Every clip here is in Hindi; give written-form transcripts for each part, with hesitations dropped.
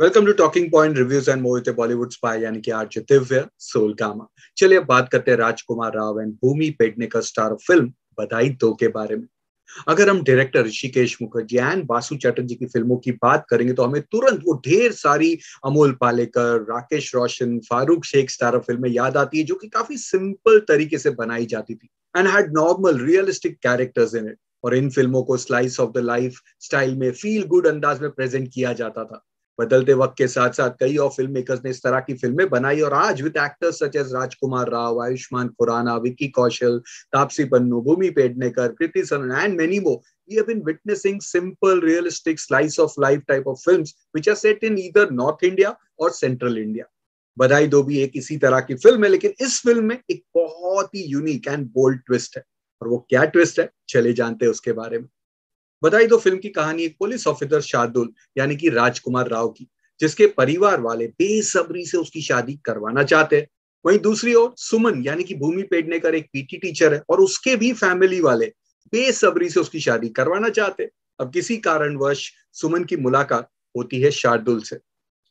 Welcome to talking point reviews and Mohit Bollywood spy यानी कि आरजे दिव्य सोल गामा। चलिए अब बात करते हैं Rajkummar Rao and Bhumi Pednekar star film Badhaai Do के बारे में। अगर हम डायरेक्टर ऋषिकेश मुखर्जी एंड बासु चैटर्जी की फिल्मों की बात करेंगे तो हमें तुरंत वो ढेर सारी अमोल पालेकर, राकेश रोशन, फारूक शेख स्टार फिल्में याद आती है जो कि काफी सिंपल तरीके से बनाई जाती थी and had normal realistic characters in it. और इन फिल्मों को slice of the life style में फील गुड अंदाज में प्रेजेंट किया जाता था। बदलते वक्त के साथ साथ कई और फिल्म मेकर्स ने इस तरह की फिल्में बनाई और आज with actors such as Rajkumar Rao, Ayushman Khurana, Vicky Kaushal, Taapsee Pannu, Bhumi Pednekar, Kriti Sanon and many more, we have been witnessing simple realistic slice of life type of films which are set in either North India or Central India. बधाई दो भी एक इसी तरह की फिल्म है, लेकिन इस फिल्म में एक बहुत ही यूनिक एंड बोल्ड ट्विस्ट है। और वो क्या ट्विस्ट है, चले जानते हैं उसके बारे में। बधाई दो फिल्म की कहानी एक पुलिस ऑफिसर शार्दुल यानी कि राजकुमार राव की, जिसके परिवार वाले बेसब्री से उसकी शादी करवाना चाहते हैं। वहीं दूसरी ओर सुमन यानी कि भूमि पेडनेकर एक पीटी टीचर है और उसके भी फैमिली वाले बेसब्री से उसकी शादी करवाना चाहते हैं। अब किसी कारणवश सुमन की मुलाकात होती है शार्दुल से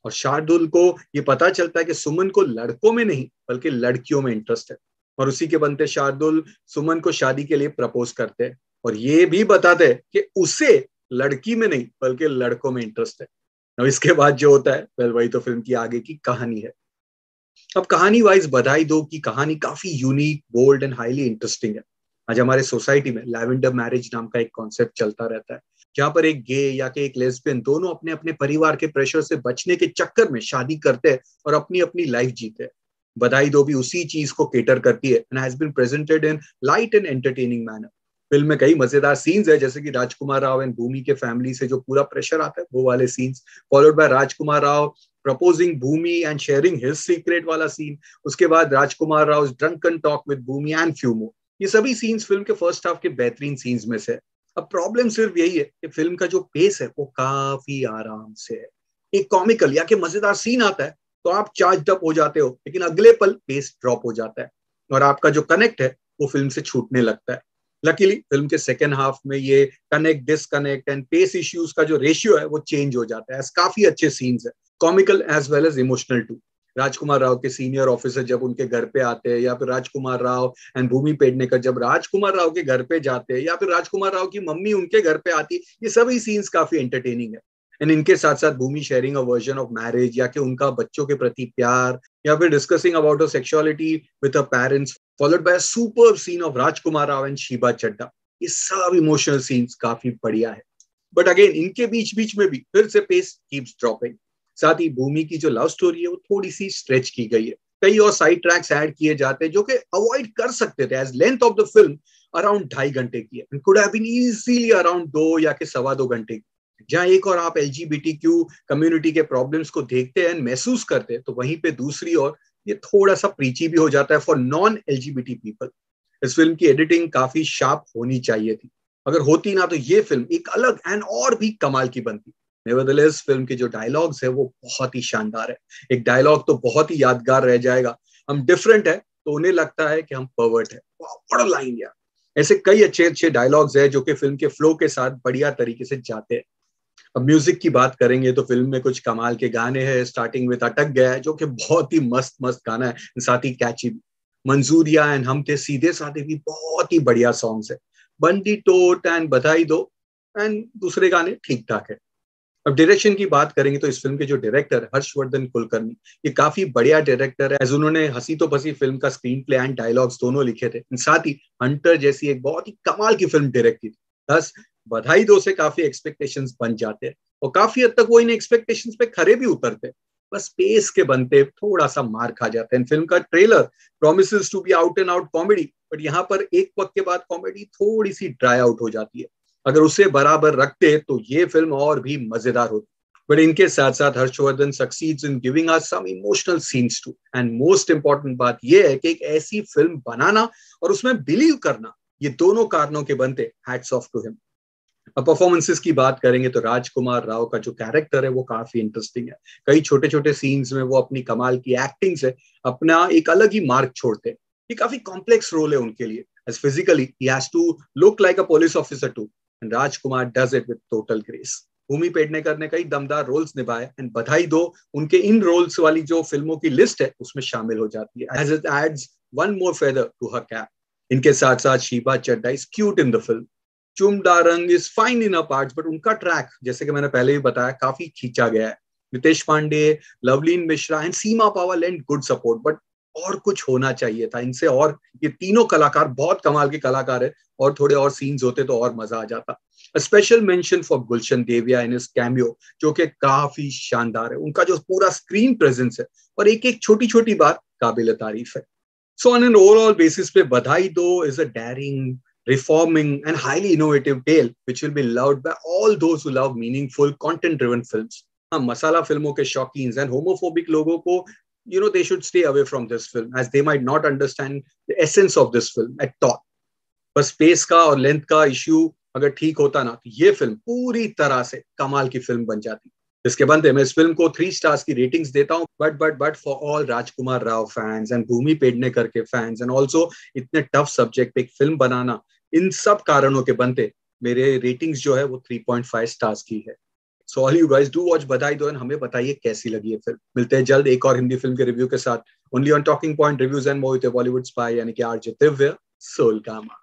और शार्दुल को ये पता चलता है कि सुमन को लड़कों में नहीं बल्कि लड़कियों में इंटरेस्ट है। और उसी के बनते शार्दुल सुमन को शादी के लिए प्रपोज करते हैं और ये भी बताते हैं कि उसे लड़की में नहीं बल्कि लड़कों में इंटरेस्ट है। अब इसके बाद जो होता है वही तो फिल्म की आगे की कहानी है। अब कहानी वाइज बधाई दो की कहानी काफी unique, bold and highly interesting है। आज हमारे सोसाइटी में लैवेंडर मैरिज नाम का एक कॉन्सेप्ट चलता रहता है, जहां पर एक गे या के एक लेस्बियन दोनों अपने अपने परिवार के प्रेशर से बचने के चक्कर में शादी करते हैं और अपनी अपनी लाइफ जीते हैं। बधाई दो भी उसी चीज को केटर करती है and has been presented in light and entertaining manner. Film में कई मजेदार सीन्स है, जैसे कि राजकुमार राव एंड भूमि के फैमिली से जो पूरा प्रेशर आता है वो वाले scenes, followed by Rajkummar Rao proposing Bhumi and sharing his secret वाला सीन। उसके बाद Rajkummar Rao drunken talk with Bhumi and few more. ये सभी सीन्स फिल्म के फर्स्ट हाफ के बेहतरीन सीन्स में से है। अब प्रॉब्लम सिर्फ यही है कि फिल्म का जो पेस है वो काफी आराम से है। एक कॉमिकल या कि मजेदार सीन आता है तो आप चार्ज अप हो जाते हो, लेकिन अगले पल पेस ड्रॉप हो जाता है और आपका जो कनेक्ट है वो फिल्म से छूटने लगता है। लकीली फिल्म के सेकेंड हाफ में ये connect disconnect and pace issues का जो रेशियो है वो चेंज हो जाता है। काफी अच्छे सीन्स है, comical as well as emotional too. Rajkummar Rao के सीनियर ऑफिसर जब उनके घर पे आते हैं, या फिर राजकुमार राव एंड भूमि पेडनेकर जब राजकुमार राव के घर पे जाते हैं, या फिर राजकुमार राव की मम्मी उनके घर पे आती है, ये सभी सीन्स काफी एंटरटेनिंग है। एंड इनके साथ साथ Bhumi sharing a version of marriage या कि उनका बच्चों के प्रति प्यार, या फिर discussing about a sexuality with her parents, followed by a superb scene of Rajkummar Rao and Sheeba Chadha. ये सब इमोशनल सीन्स काफी बढ़िया है। बट अगेन इनके बीच बीच में भी फिर से पेस कीप्स ड्रॉपिंग। साथ ही भूमि की जो लव स्टोरी है वो थोड़ी सी स्ट्रेच की गई है। कई और साइड ट्रैक्स ऐड किए जाते हैं जो कि अवॉइड कर सकते थे, as length of the film around 2.5 घंटे की है, could have been easily around 2 या के 2.25 घंटे की। जहां एक और आप एलजीबीटीक्यू कम्युनिटी के प्रॉब्लम्स को देखते हैं, महसूस करते हैं, तो वहीं पे दूसरी ओर ये थोड़ा सा प्रीची भी हो जाता है फॉर नॉन एलजीबीटी पीपल। इस फिल्म की एडिटिंग काफी शार्प होनी चाहिए थी। अगर होती ना तो ये फिल्म एक अलग एंड और भी कमाल की बनती। नेवरदलेस फिल्म के जो डायलॉग्स है वो बहुत ही शानदार है। एक डायलॉग तो बहुत ही यादगार रह जाएगा, हम डिफरेंट है तो उन्हें लगता है कि हम पर्वर्ट है। बड़ा लाइन यार। ऐसे कई अच्छे अच्छे डायलॉग्स है जो कि फिल्म के फ्लो के साथ बढ़िया तरीके से जाते हैं। अब म्यूजिक की बात करेंगे तो फिल्म में कुछ कमाल के गाने हैं, स्टार्टिंग विद अटक गया है जो कि बहुत ही मस्त मस्त गाना है, साथ ही कैची भी। मंजूरिया एंड हम थे सीधे साधे भी बहुत ही बढ़िया सॉन्ग्स है। बंदी टोट एंड बधाई दो एंड दूसरे गाने ठीक ठाक है। अब डायरेक्शन की बात करेंगे तो इस फिल्म के जो डायरेक्टर हर्षवर्धन कुलकर्णी, ये काफी बढ़िया डायरेक्टर है, एज उन्होंने हंसी तो फंसी फिल्म का स्क्रीन प्ले एंड डायलॉग्स दोनों लिखे थे, साथ ही हंटर जैसी एक बहुत ही कमाल की फिल्म डायरेक्ट की थी। बस बधाई दो से काफी एक्सपेक्टेशंस बन जाते हैं और काफी हद तक वो इन एक्सपेक्टेशंस पे खरे भी उतरते हैं। बस पेस के बनते थोड़ा सा मार खा जाता है। फिल्म का trailer promises to be out and out comedy, but यहाँ पर एक वक्त के बाद कॉमेडी थोड़ी सी ड्राई आउट हो जाती है। अगर उसे बराबर रखते तो ये फिल्म और भी मजेदार होती। बट इनके साथ साथ Harshvardhan succeeds in giving us some emotional scenes too. And most important बात यह है कि एक ऐसी फिल्म बनाना और उसमें बिलीव करना, ये दोनों कारणों के बनते हैट्स ऑफ टू हिम। अब परफॉर्मेंसेस की बात करेंगे तो राजकुमार राव का जो कैरेक्टर है वो काफी इंटरेस्टिंग है। कई छोटे छोटे सीन्स में वो अपनी कमाल की एक्टिंग से अपना एक अलग ही मार्क छोड़ते हैं। ये काफी कॉम्प्लेक्स रोल है उनके लिए, एज फिजिकली ही has to look like a police officer too, and Rajkummar does it with total grace. Bhumi Pednekar ने कई दमदार रोल्स निभाए एंड बधाई दो उनके इन रोल्स वाली जो फिल्मों की लिस्ट है उसमें शामिल हो जाती है, as it adds one more feather to her cap. इनके साथ साथ Sheeba Chadha is cute in the film, Chum Darang is fine in a parts, but उनका ट्रैक जैसे कि मैंने पहले भी बताया काफी खींचा गया है। Nitesh Pandey, Lovleen Mishra and Seema Pahwa lend good support, but और कुछ होना चाहिए था इनसे। और ये तीनों कलाकार बहुत कमाल के कलाकार है, और थोड़े और सीन्स होते तो और मजा आ जाता। Special mention for Gulshan Deviya in his cameo, जो कि काफी शानदार है। उनका जो पूरा स्क्रीन प्रेजेंस है और एक एक छोटी छोटी बात काबिल तारीफ है। So on an overall basis पे बधाई दो is a daring, reforming and highly innovative tale which will be loved by all those who love meaningful content driven films. हाँ, मसाला फिल्मों के शौकीन and homophobic लोगों को they should stay away from this film as they might not understand the essence of this film at all. बस स्पेस का और लेंथ का इश्यू अगर ठीक होता ना तो ये फिल्म पूरी तरह से कमाल की फिल्म बन जाती। इसके बनते मैं इस फिल्म को 3 स्टार्स की रेटिंग्स देता हूँ, but for all Rajkummar Rao fans and Bhumi Pednekar के फैंस एंड ऑल्सो इतने टफ सब्जेक्ट पे एक फिल्म बनाना, इन सब कारणों के बनते मेरे रेटिंग्स जो है वो 3.5 स्टार्स की है। So all you guys do watch बधाई दो एंड हमें बताइए कैसी लगी ये फिल्म। मिलते हैं जल्द एक और हिंदी फिल्म के रिव्यू के साथ, only on talking point reviews and more with Bollywood spy यानी कि आरजे दिव्य सोल कामा।